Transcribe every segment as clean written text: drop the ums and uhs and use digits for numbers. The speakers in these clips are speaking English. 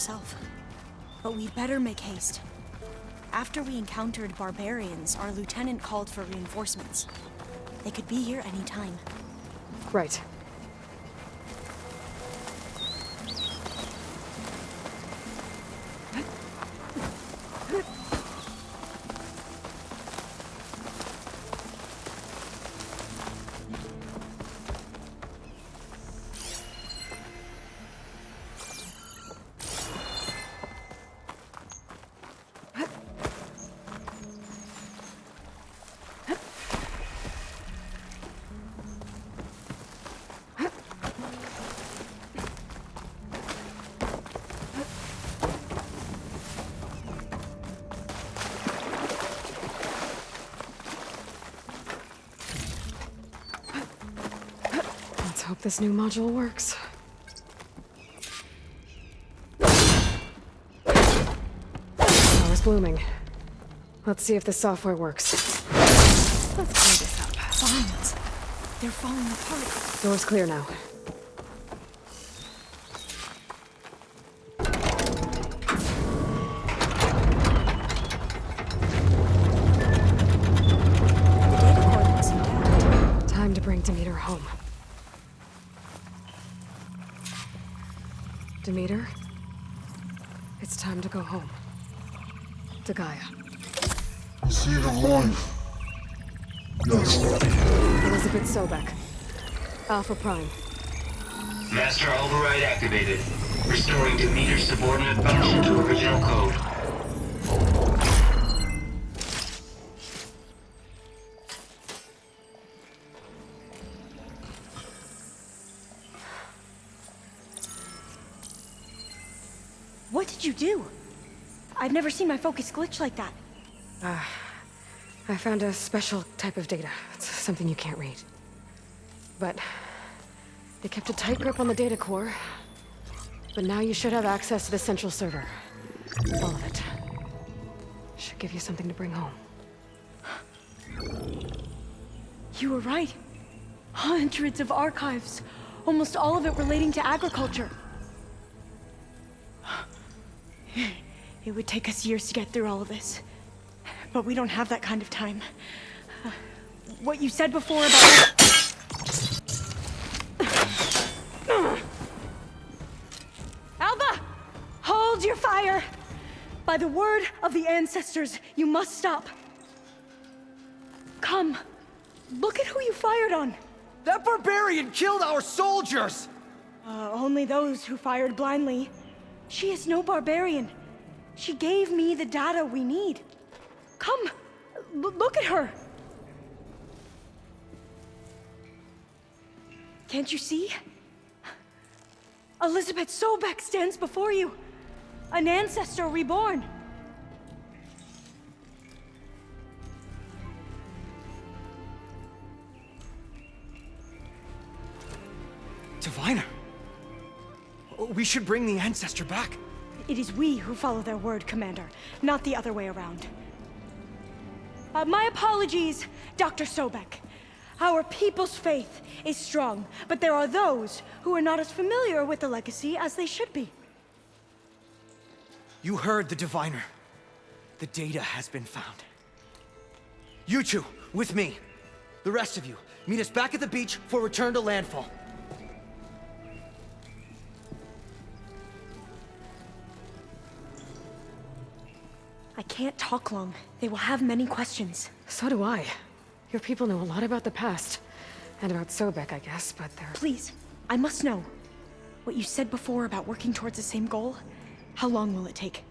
yourself. But we'd better make haste. After we encountered barbarians, our lieutenant called for reinforcements. They could be here any time. Right. Hope this new module works. Power's blooming. Let's see if the software works. Let's clear this up. Vines. They're falling apart. Door's clear now. The data coordinates intact. Time to bring Demeter home. Demeter, it's time to go home. To Gaia. See it alive. Yes. Elizabeth Sobek. Alpha Prime. Master override activated. Restoring Demeter's subordinate function to original code. What did you do? I've never seen my focus glitch like that. I found a special type of data. It's something you can't read. But they kept a tight grip on the data core. But now you should have access to the central server. All of it. Should give you something to bring home. You were right. Hundreds of archives. Almost all of it relating to agriculture. It would take us years to get through all of this. But we don't have that kind of time. What you said before about... Alba! Hold your fire! By the word of the ancestors, you must stop. Come. Look at who you fired on. That barbarian killed our soldiers! Only those who fired blindly. She is no barbarian. She gave me the data we need. Come, look at her. Can't you see? Elizabeth Sobek stands before you. An ancestor reborn. Diviner. We should bring the ancestor back. It is we who follow their word, Commander, not the other way around. My apologies, Dr. Sobek. Our people's faith is strong, but there are those who are not as familiar with the legacy as they should be. You heard the diviner. The data has been found. You two, with me. The rest of you, meet us back at the beach for return to landfall. I can't talk long. They will have many questions. So do I. Your people know a lot about the past. And about Sobek, I guess, but they're... Please, I must know. What you said before about working towards the same goal, how long will it take?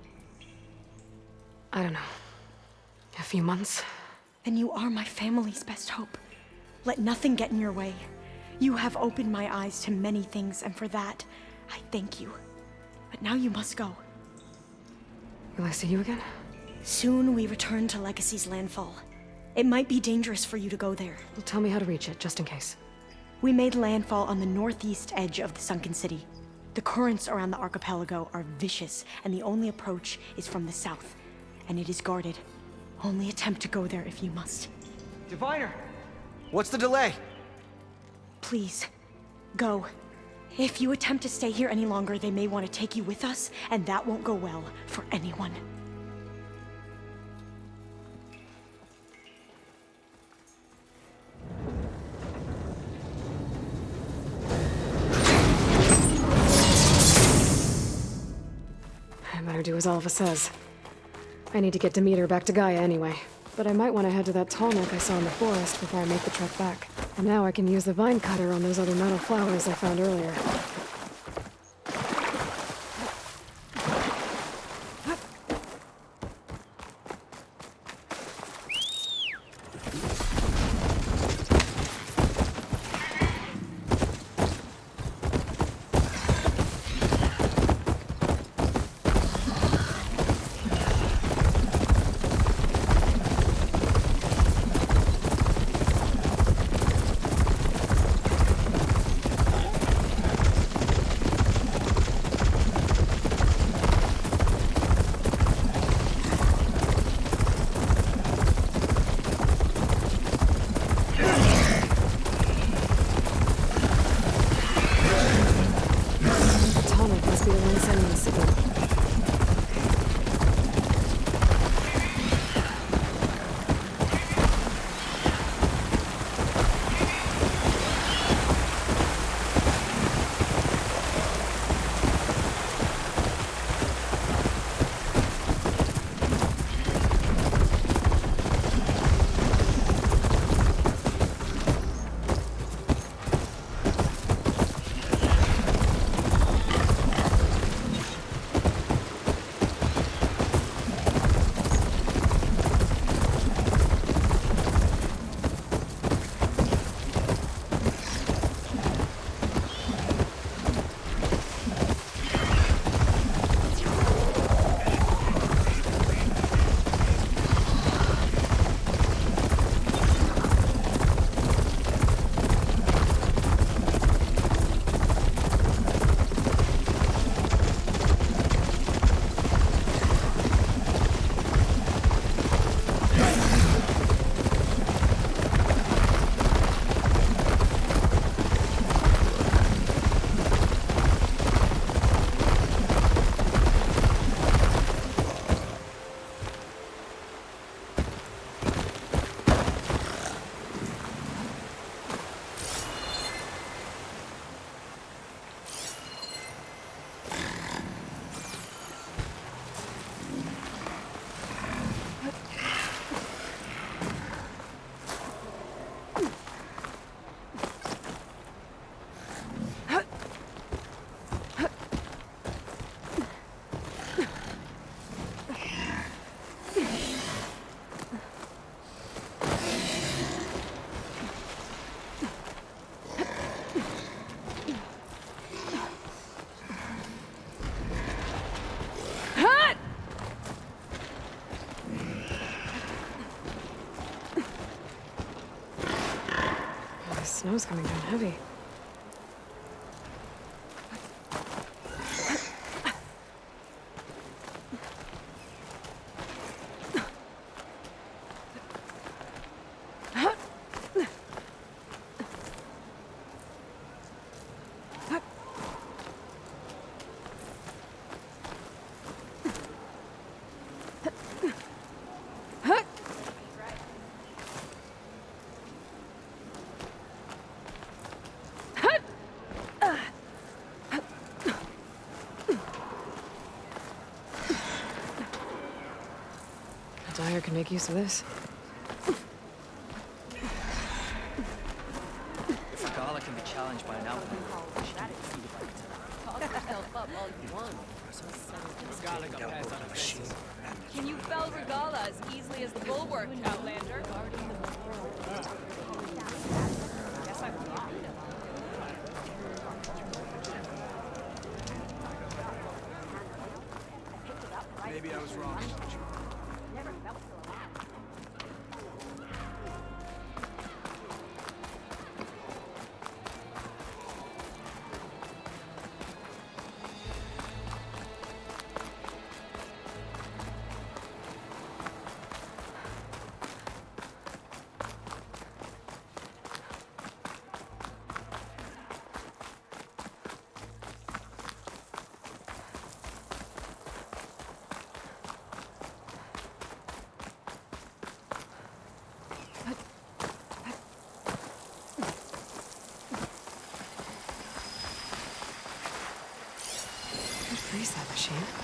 I don't know. A few months? Then you are my family's best hope. Let nothing get in your way. You have opened my eyes to many things, and for that, I thank you. But now you must go. Will I see you again? Soon we return to Legacy's landfall. It might be dangerous for you to go there. Well, tell me how to reach it, just in case. We made landfall on the northeast edge of the sunken city. The currents around the archipelago are vicious, and the only approach is from the south. And it is guarded. Only attempt to go there if you must. Diviner! What's the delay? Please, go. If you attempt to stay here any longer, they may want to take you with us, and that won't go well for anyone. I better do as Alva says. I need to get Demeter back to Gaia anyway. But I might want to head to that tall neck I saw in the forest before I make the trek back. And now I can use the vine cutter on those other metal flowers I found earlier. Snow's coming down heavy. Dyer can make use of this. If Regala can be challenged by an outlaw, she can be defeated by Can you fell Regala as easily as the bulwark, Outlander? Guess I'm Maybe I was wrong. machine.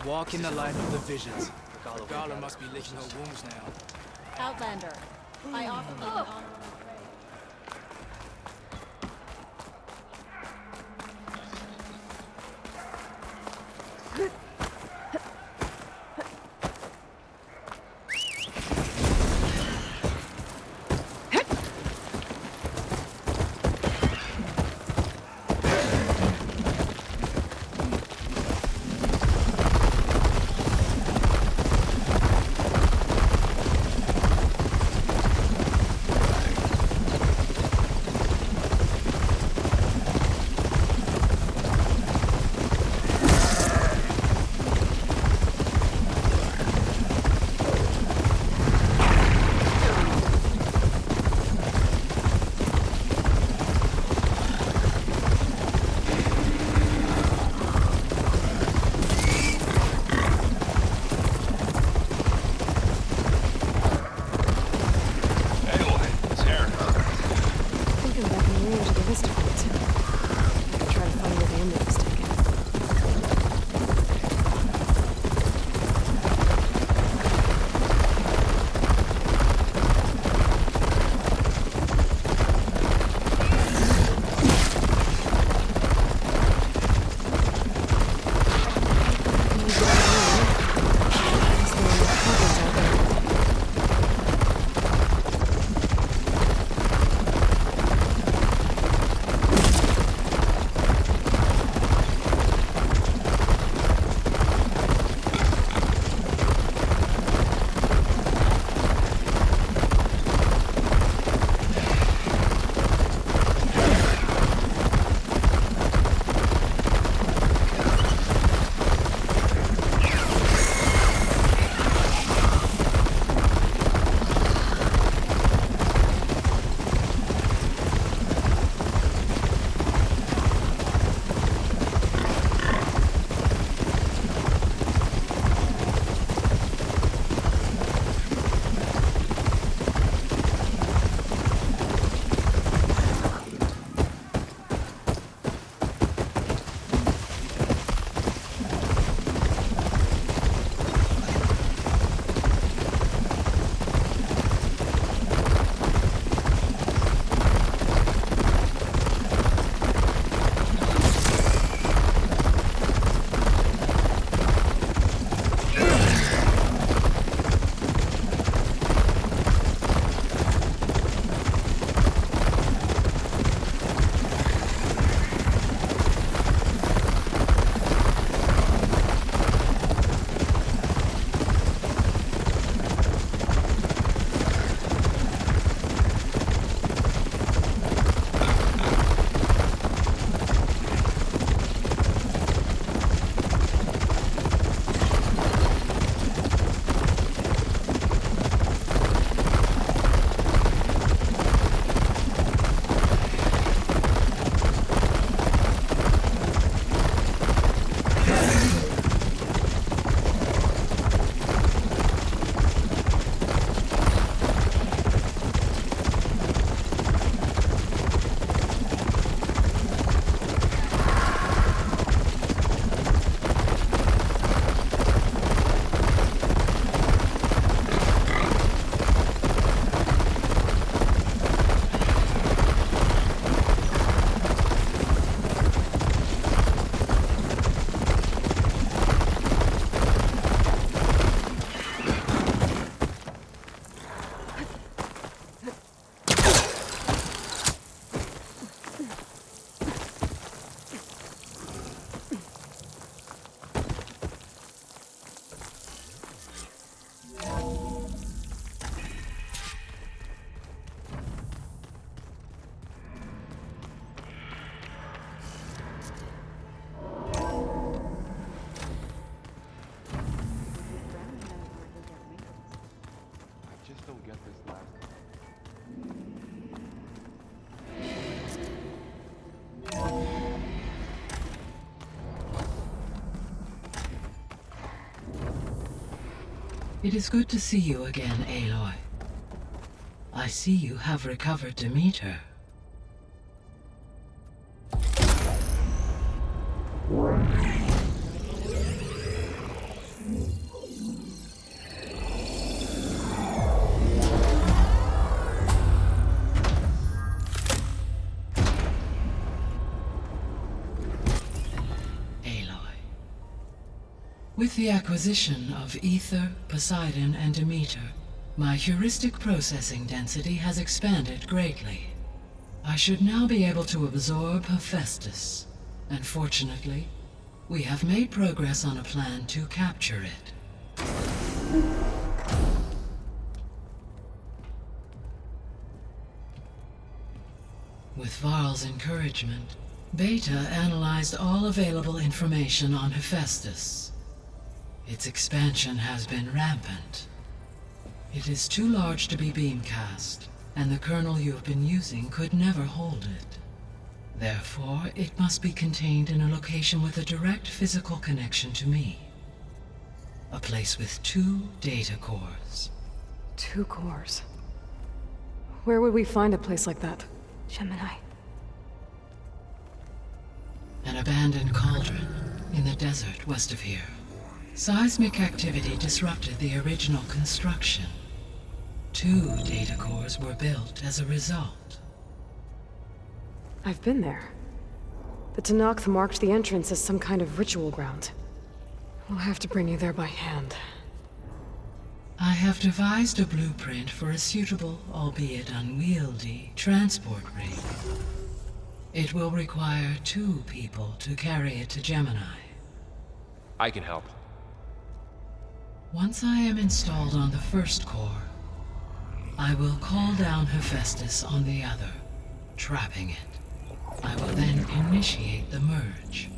Walk in the light of the visions. Regala must be licking her wounds now. Outlander, I offer you an honor. It is good to see you again, Aloy. I see you have recovered Demeter. With the acquisition of Ether, Poseidon, and Demeter, my heuristic processing density has expanded greatly. I should now be able to absorb Hephastus, and fortunately, we have made progress on a plan to capture it. With Varl's encouragement, Beta analyzed all available information on Hephastus. Its expansion has been rampant. It is too large to be beamcast, and the kernel you have been using could never hold it. Therefore, it must be contained in a location with a direct physical connection to me. A place with 2 data cores. 2 cores? Where would we find a place like that? Gemini. An abandoned cauldron in the desert west of here. Seismic activity disrupted the original construction. 2 data cores were built as a result. I've been there. The Tenakth marked the entrance as some kind of ritual ground. We'll have to bring you there by hand. I have devised a blueprint for a suitable, albeit unwieldy, transport rig. It will require 2 people to carry it to Gemini. I can help. Once I am installed on the first core, I will call down Hephastus on the other, trapping it. I will then initiate the merge.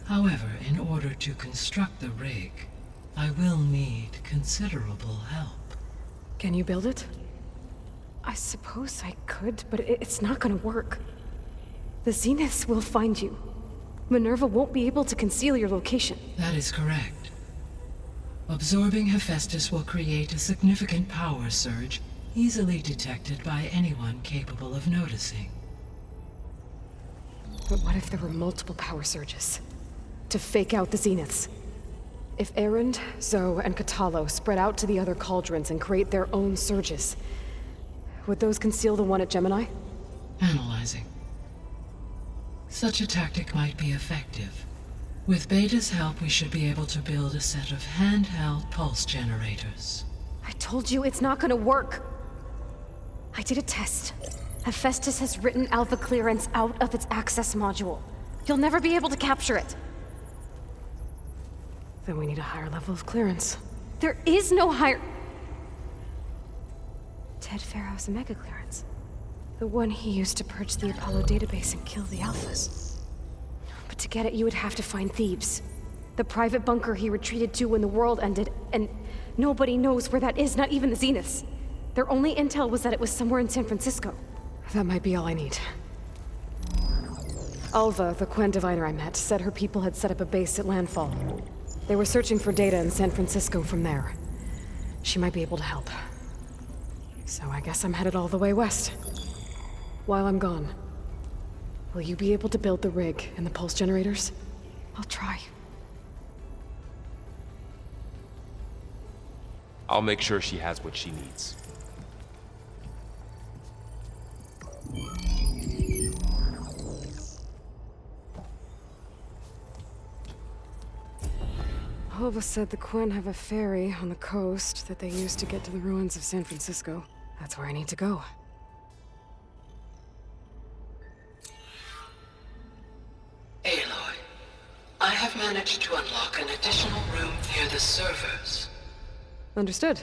However, in order to construct the rig, I will need considerable help. Can you build it? I suppose I could, but it's not gonna work. The Zeniths will find you. Minerva won't be able to conceal your location. That is correct. Absorbing Hephastus will create a significant power surge, easily detected by anyone capable of noticing. But what if there were multiple power surges? To fake out the Zeniths? If Erend, Zoe, and Katalo spread out to the other cauldrons and create their own surges, would those conceal the one at Gemini? Analyzing. Such a tactic might be effective. With Beta's help, we should be able to build a set of handheld pulse generators. I told you it's not gonna work! I did a test. Hephastus has written Alpha clearance out of its access module. You'll never be able to capture it. Then we need a higher level of clearance. There is no higher... Ted Pharaoh's mega clearance. The one he used to purge the Apollo database and kill the Alphas. But to get it, you would have to find Thebes. The private bunker he retreated to when the world ended, and nobody knows where that is, not even the Zeniths. Their only intel was that it was somewhere in San Francisco. That might be all I need. Alva, the Quen diviner I met, said her people had set up a base at landfall. They were searching for data in San Francisco from there. She might be able to help. So I guess I'm headed all the way west. While I'm gone, will you be able to build the rig and the pulse generators? I'll try. I'll make sure she has what she needs. Alva said the Quen have a ferry on the coast that they use to get to the ruins of San Francisco. That's where I need to go. Aloy, I have managed to unlock an additional room near the servers. Understood.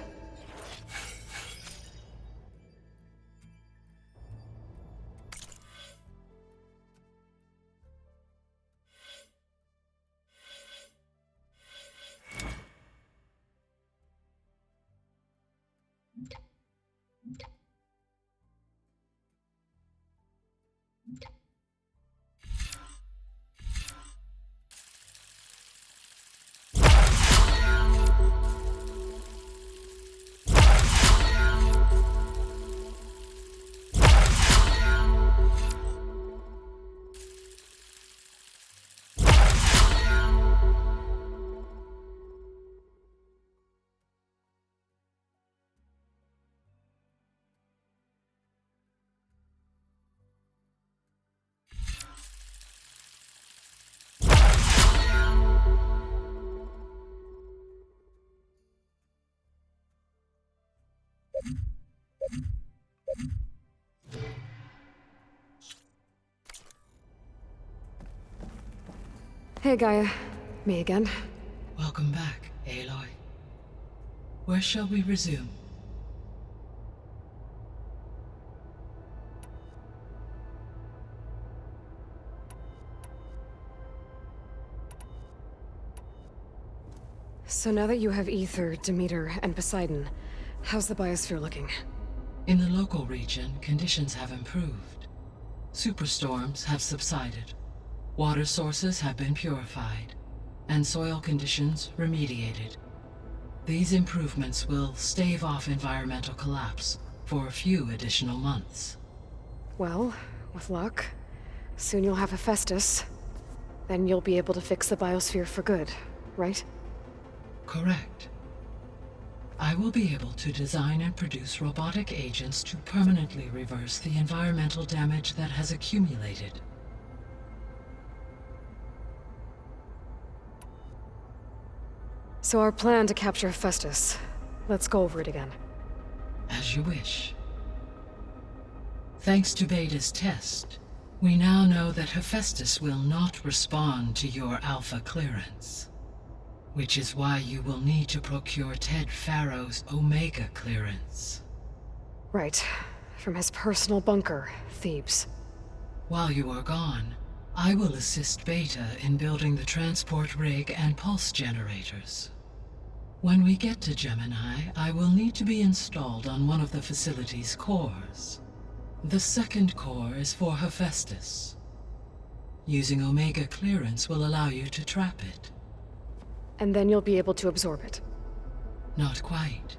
Hey, Gaia. Me again. Welcome back, Aloy. Where shall we resume? So now that you have Ether, Demeter, and Poseidon, how's the biosphere looking? In the local region, conditions have improved. Superstorms have subsided. Water sources have been purified, and soil conditions remediated. These improvements will stave off environmental collapse for a few additional months. Well, with luck, soon you'll have Hephastus. Then you'll be able to fix the biosphere for good, right? Correct. I will be able to design and produce robotic agents to permanently reverse the environmental damage that has accumulated. So our plan to capture Hephastus. Let's go over it again. As you wish. Thanks to Beta's test, we now know that Hephastus will not respond to your Alpha clearance. Which is why you will need to procure Ted Farrow's Omega clearance. Right. From his personal bunker, Thebes. While you are gone, I will assist Beta in building the transport rig and pulse generators. When we get to Gemini, I will need to be installed on one of the facility's cores. The second core is for Hephastus. Using Omega clearance will allow you to trap it. And then you'll be able to absorb it. Not quite.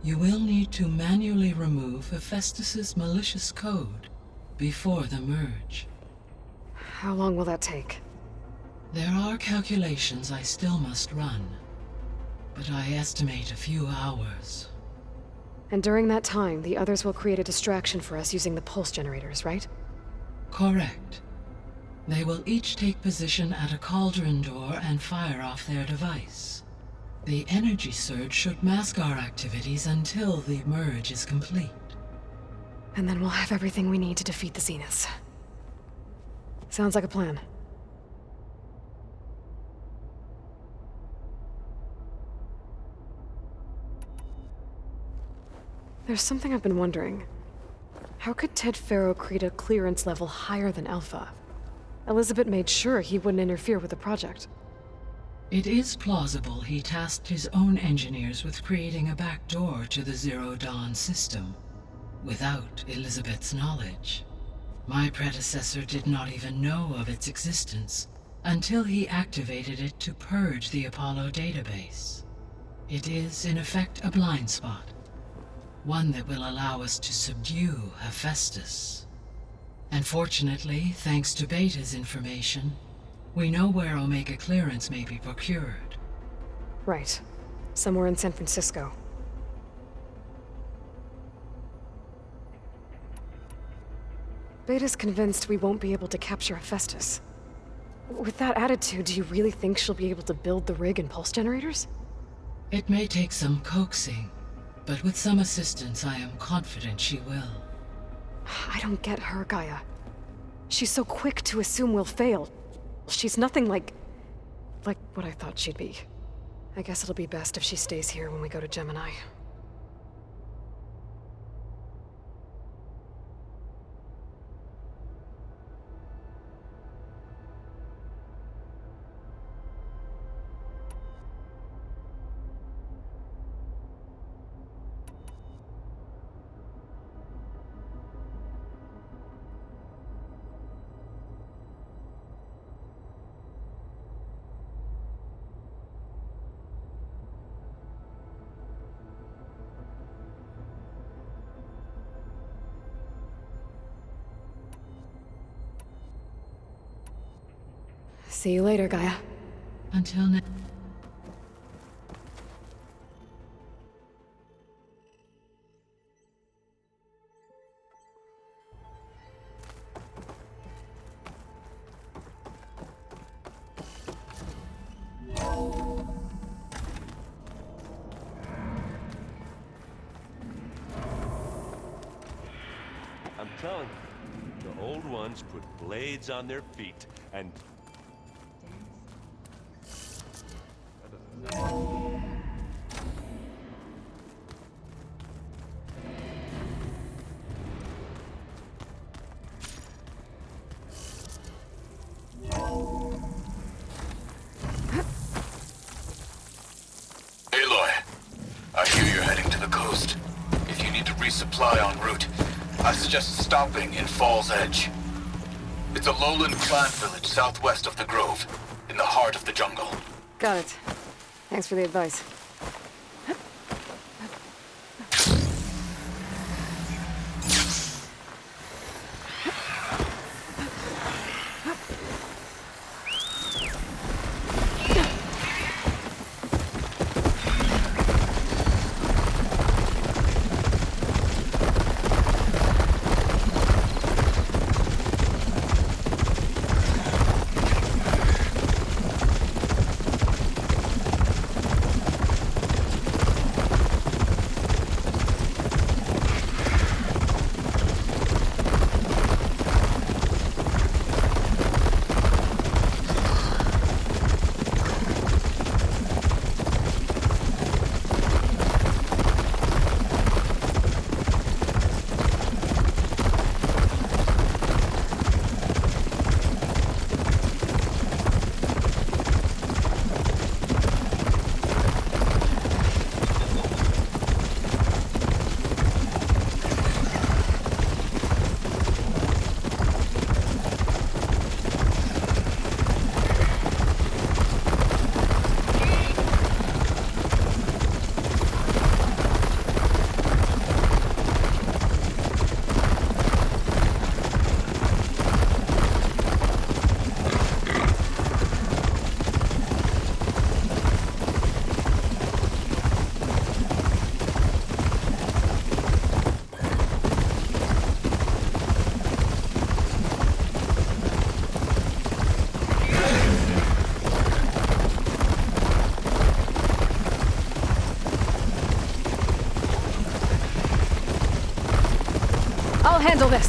You will need to manually remove Hephastus's malicious code before the merge. How long will that take? There are calculations I still must run, but I estimate a few hours. And during that time, the others will create a distraction for us using the pulse generators, right? Correct. They will each take position at a cauldron door and fire off their device. The energy surge should mask our activities until the merge is complete. And then we'll have everything we need to defeat the Zeniths. Sounds like a plan. There's something I've been wondering. How could Ted Farrow create a clearance level higher than Alpha? Elizabeth made sure he wouldn't interfere with the project. It is plausible he tasked his own engineers with creating a back door to the Zero Dawn system, without Elizabeth's knowledge. My predecessor did not even know of its existence until he activated it to purge the Apollo database. It is, in effect, a blind spot, one that will allow us to subdue Hephastus. And fortunately, thanks to Beta's information, we know where Omega clearance may be procured. Right. Somewhere in San Francisco. Beta's convinced we won't be able to capture Hephastus. With that attitude, do you really think she'll be able to build the rig and pulse generators? It may take some coaxing, but with some assistance I am confident she will. I don't get her, Gaia. She's so quick to assume we'll fail. She's nothing like what I thought she'd be. I guess it'll be best if she stays here when we go to Gemini. See you later, Gaia. Until next. I'm telling you, the old ones put blades on their feet, and Aloy, I hear you're heading to the coast. If you need to resupply en route, I suggest stopping in Fall's Edge. It's a lowland clan village southwest of the Grove, in the heart of the jungle. Got it. Thanks for the advice. I'll handle this.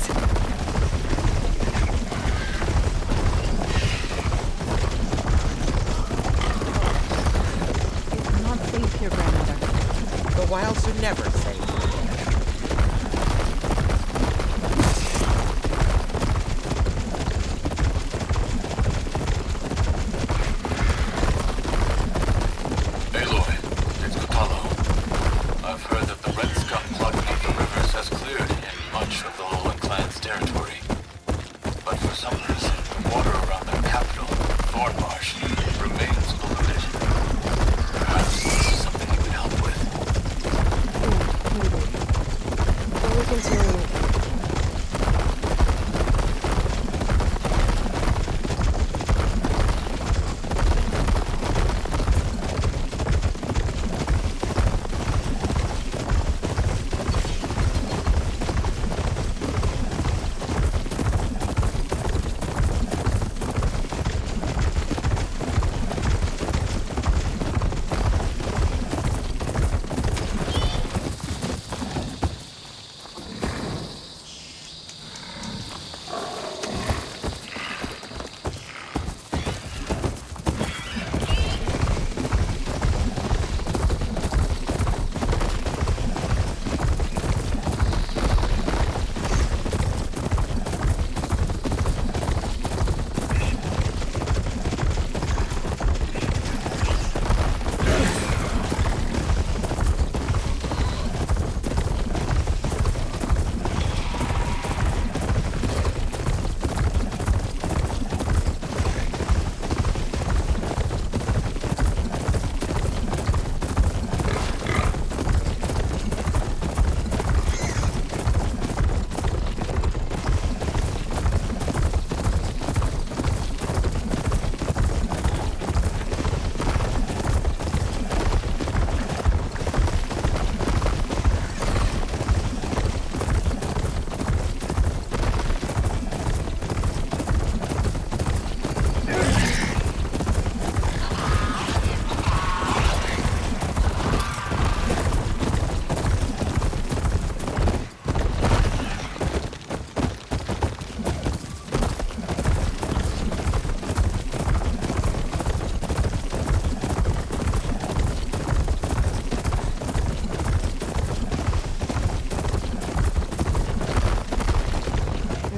It's not safe here, grandmother. The wilds are never safe.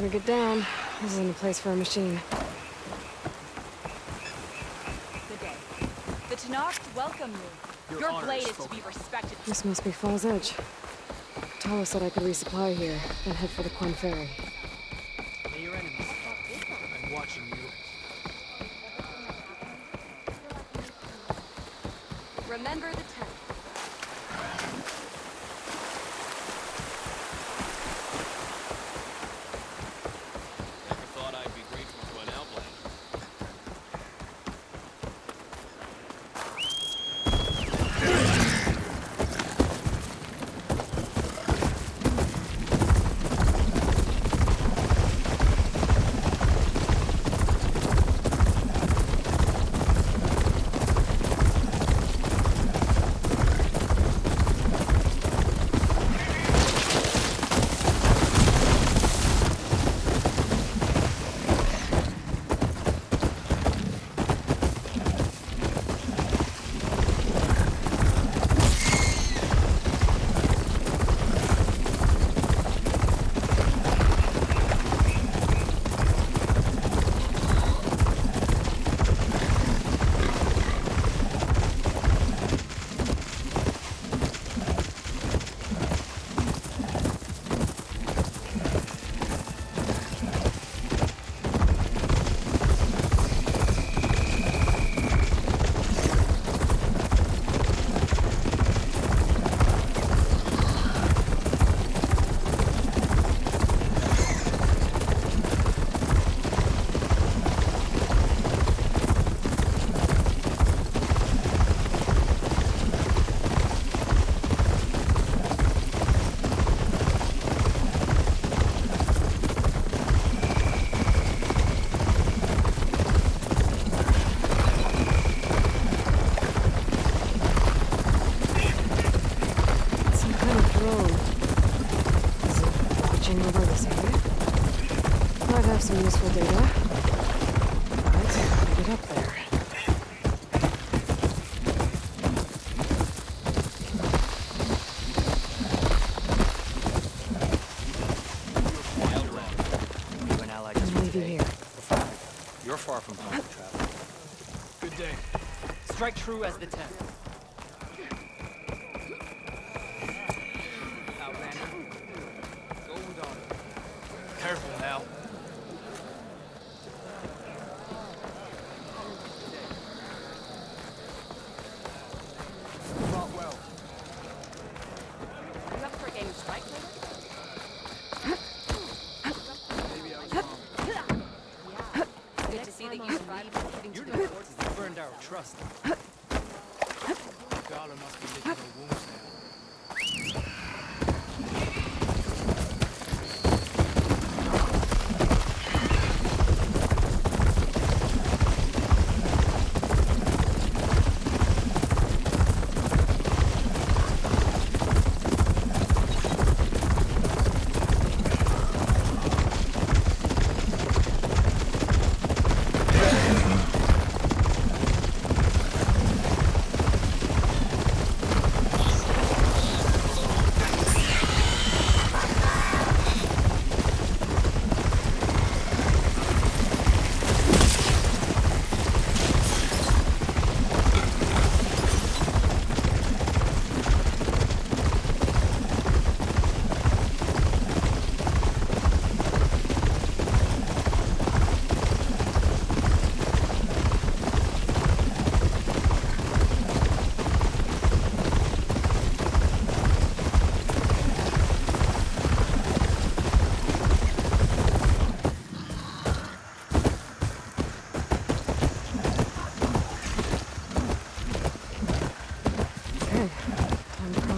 Better get down. This isn't a place for a machine. Good day. The Tanakh welcome you. Your blade is to be respected. This must be Falls Edge. Talos said I could resupply here, then head for the Quinn Ferry. May your enemies fall. I'm watching you. Remember the tent. Never thought I'd be grateful to an outlander. Some useful data. Let's get up there. You're an ally just I'll leave you here. You're far from home, traveler. Good day. Strike true as the tent. Outlander. Go with honor. Careful now. You up for a game of strike later? Maybe I was wrong. Yeah. Good to see that you survived getting to You're the the forces. forces that burned our trust. Gala must be licking her wounds now.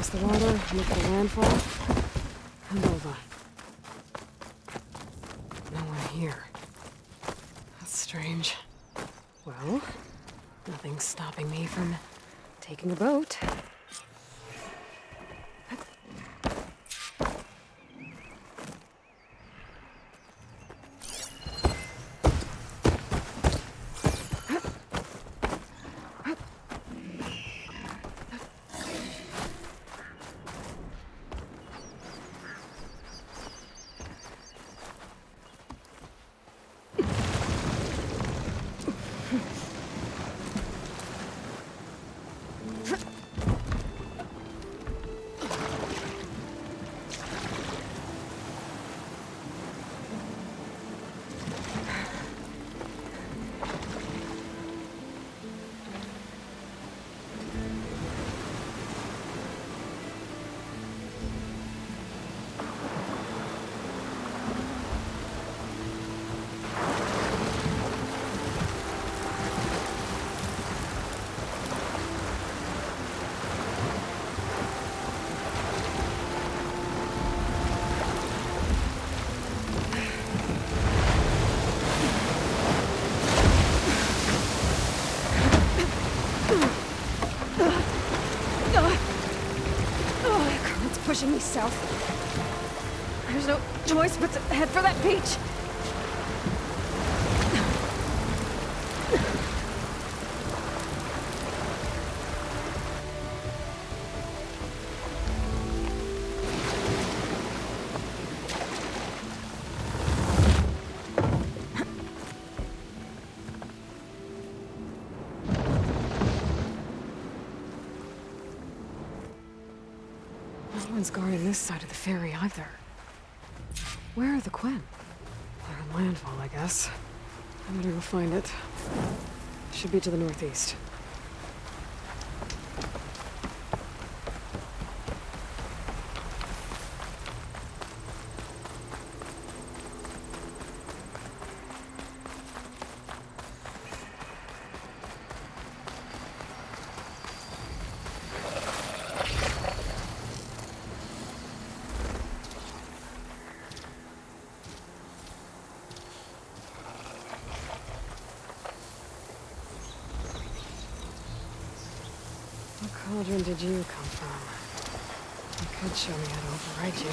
The water, look for landfall, and over. No one here. That's strange. Well, nothing's stopping me from taking a boat. pushing me south. There's no choice but to head for that beach. No one's guarding this side of the ferry either. Where are the Quen? They're on landfall, I guess. I better go find it. Should be to the northeast. What cauldron did you come from? You could show me how to override you.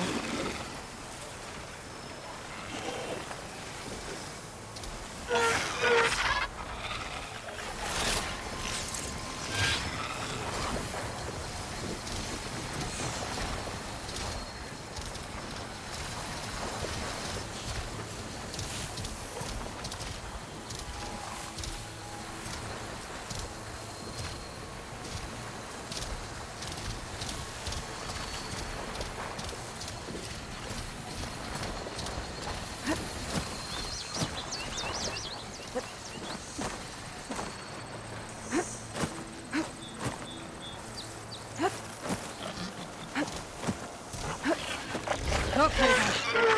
Okay, then.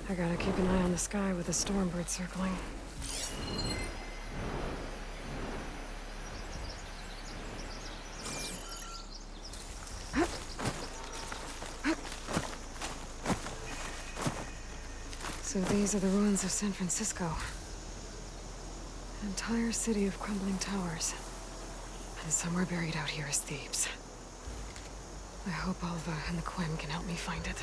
I gotta keep an eye on the sky with a storm bird circling. So these are the ruins of San Francisco. An entire city of crumbling towers. And somewhere buried out here is Thebes. I hope Alva and the Quen can help me find it.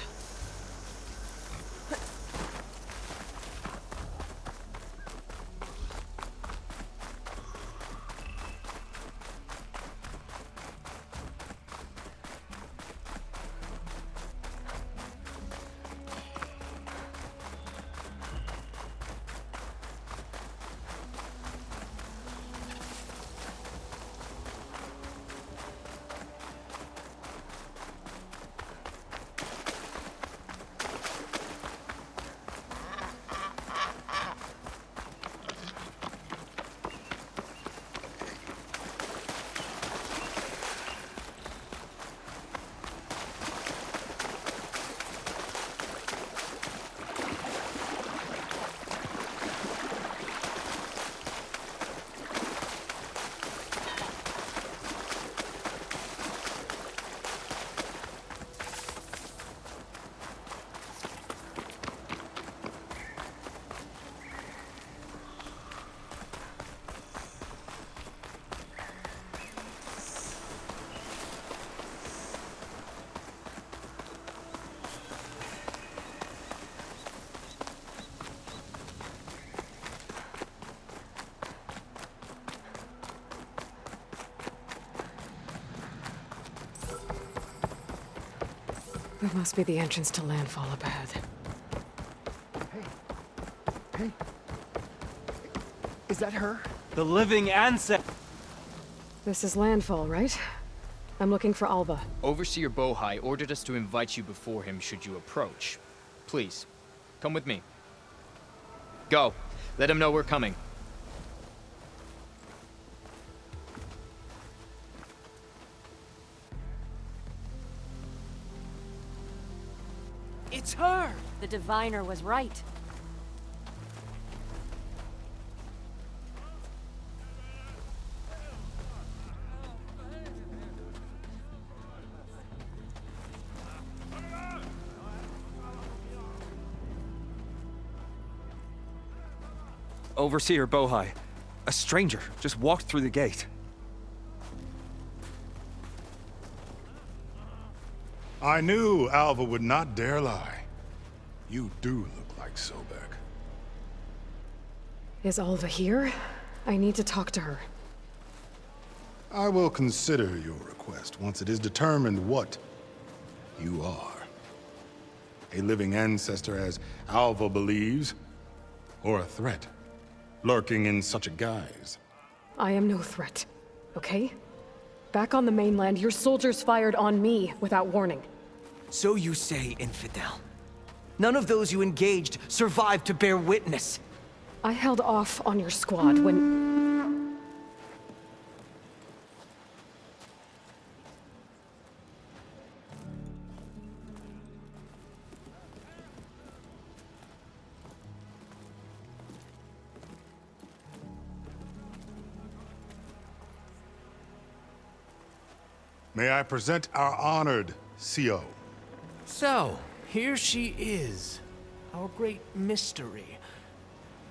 That must be the entrance to Landfall up ahead. Hey. Is that her? The living ancestor. This is Landfall, right? I'm looking for Alva. Overseer Bohai ordered us to invite you before him should you approach. Please, come with me. Go. Let him know we're coming. It's her! The diviner was right. Overseer Bohai. A stranger just walked through the gate. I knew Alva would not dare lie. You do look like Sobek. Is Alva here? I need to talk to her. I will consider your request once it is determined what you are. A living ancestor, as Alva believes, or a threat, lurking in such a guise. I am no threat, okay? Back on the mainland, your soldiers fired on me without warning. So you say, infidel. None of those you engaged survived to bear witness. I held off on your squad when... May I present our honored CO. So, here she is. Our great mystery.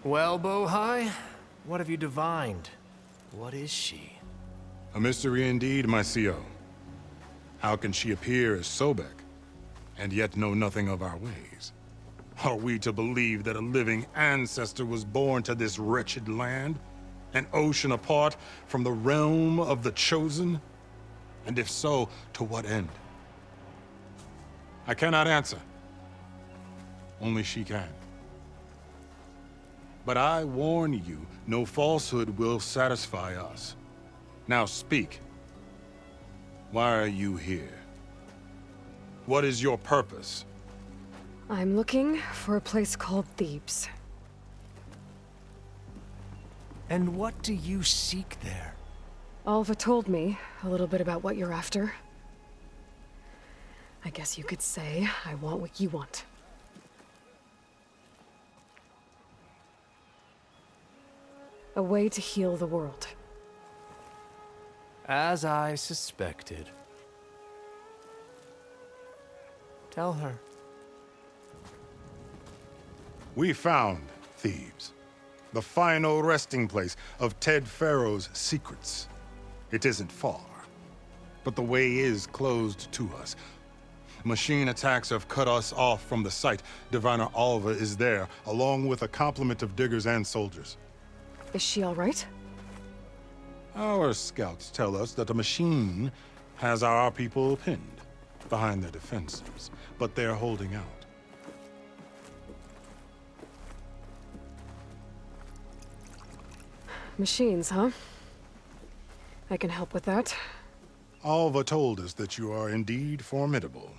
Well, Bohai, what have you divined? What is she? A mystery indeed, my CO. How can she appear as Sobek, and yet know nothing of our ways? Are we to believe that a living ancestor was born to this wretched land? An ocean apart from the realm of the Chosen? And if so, to what end? I cannot answer. Only she can. But I warn you, no falsehood will satisfy us. Now speak. Why are you here? What is your purpose? I'm looking for a place called Thebes. And what do you seek there? Alva told me a little bit about what you're after. I guess you could say I want what you want. A way to heal the world. As I suspected. Tell her. We found Thebes, the final resting place of Ted Pharaoh's secrets. It isn't far, but the way is closed to us. Machine attacks have cut us off from the site. Diviner Alva is there, along with a complement of diggers and soldiers. Is she all right? Our scouts tell us that a machine has our people pinned behind their defenses, but they're holding out. Machines, huh? I can help with that. Alva told us that you are indeed formidable.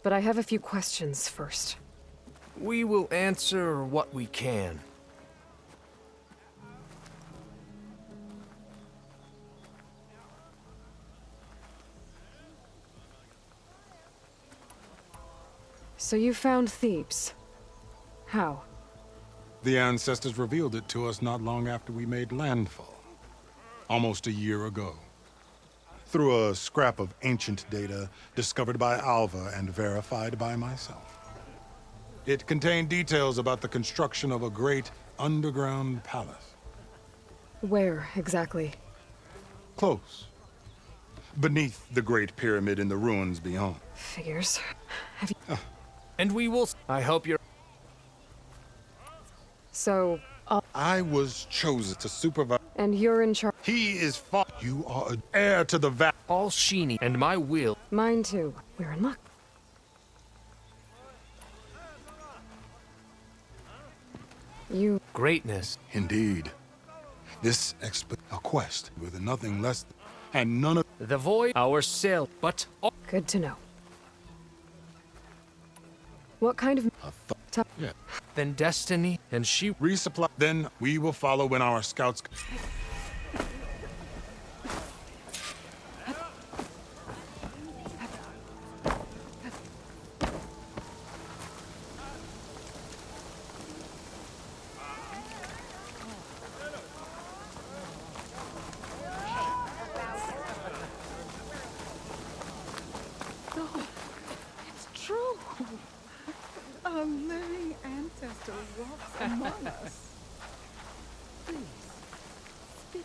But I have a few questions first. We will answer what we can. So you found Thebes. How? The ancestors revealed it to us not long after we made landfall. Almost a year ago. Through a scrap of ancient data discovered by Alva and verified by myself. It contained details about the construction of a great underground palace. Where, exactly? Close. Beneath the Great Pyramid in the ruins beyond. Figures. Have you... And we will... I hope you're... So, I was chosen to supervise. And you're in charge. He is You are an heir to the vat. All she needs, and my will. Mine too. We're in luck. You... Greatness. Indeed. This a quest with nothing less and none of... The void, our sail, but... Good to know. What kind of... Yeah. Then destiny, and she... Resupply. Then we will follow when our scouts... A living ancestor walks among us. Please, speak.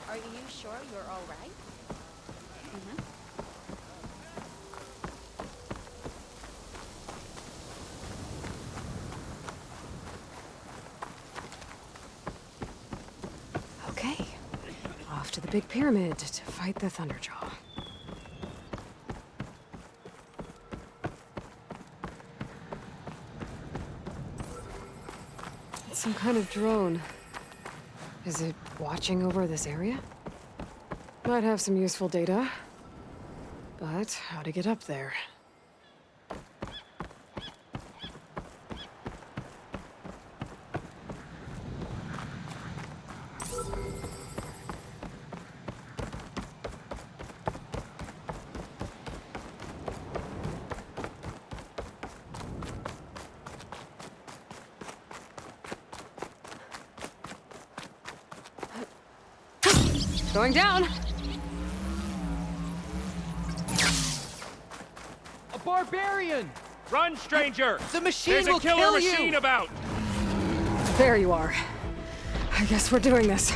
Are you sure you're all right? Okay. Off to the big pyramid to fight the Thunderjaw. It's some kind of drone. Is it watching over this area? Might have some useful data. But how to get up there? Going down! A barbarian! Run, stranger! The machine There's will a killer kill machine you! about! There you are. I guess we're doing this.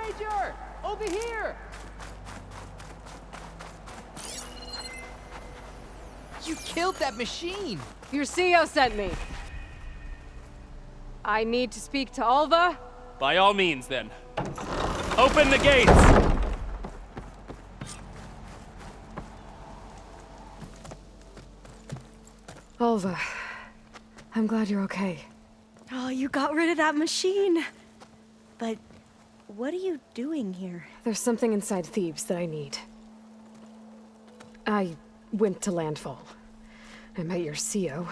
Ranger! Over here! You killed that machine! Your CEO sent me. I need to speak to Alva. By all means, then. Open the gates! Alva, I'm glad you're okay. Oh, you got rid of that machine. But what are you doing here? There's something inside Thebes that I need. I went to landfall. I met your CEO.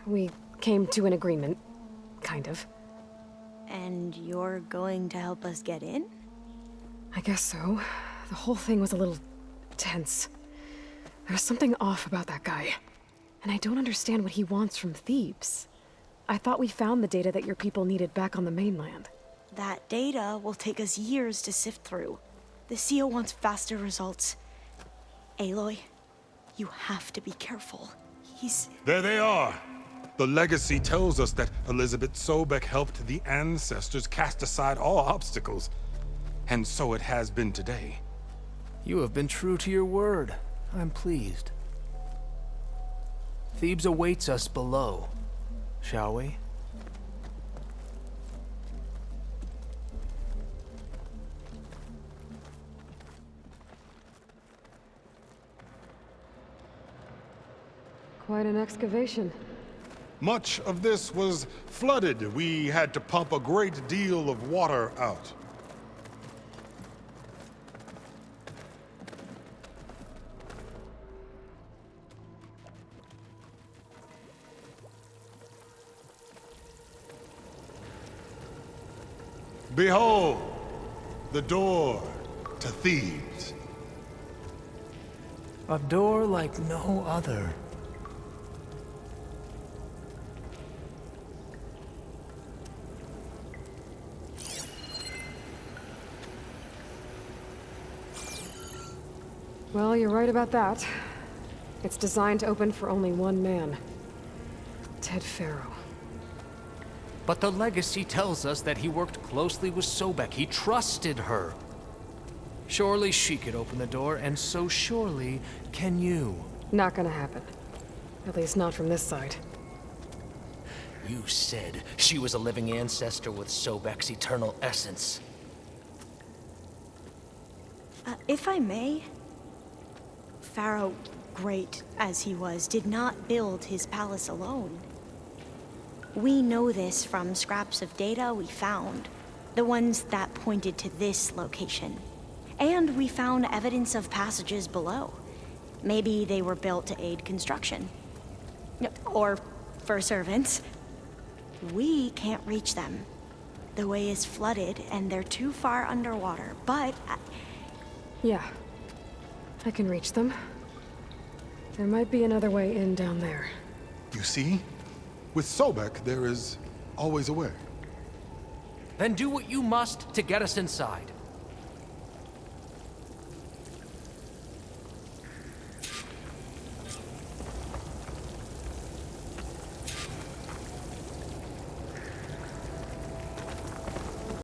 We came to an agreement, kind of. And you're going to help us get in? I guess so. The whole thing was a little tense. There was something off about that guy. And I don't understand what he wants from Thebes. I thought we found the data that your people needed back on the mainland. That data will take us years to sift through. The CEO wants faster results. Aloy, you have to be careful. There they are! The legacy tells us that Elizabeth Sobek helped the ancestors cast aside all obstacles. And so it has been today. You have been true to your word. I'm pleased. Thebes awaits us below. Shall we? Quite an excavation. Much of this was flooded. We had to pump a great deal of water out. Behold, the door to Thebes. A door like no other. Well, you're right about that. It's designed to open for only one man. Ted Faro. But the legacy tells us that he worked closely with Sobek. He trusted her. Surely she could open the door, and so surely can you. Not gonna happen. At least not from this side. You said she was a living ancestor with Sobek's eternal essence. If I may, Pharaoh, great as he was, did not build his palace alone. We know this from scraps of data we found, the ones that pointed to this location. And we found evidence of passages below. Maybe they were built to aid construction. Or for servants. We can't reach them. The way is flooded and they're too far underwater, but... Yeah. I can reach them. There might be another way in down there. You see? With Sobek, there is always a way. Then do what you must to get us inside.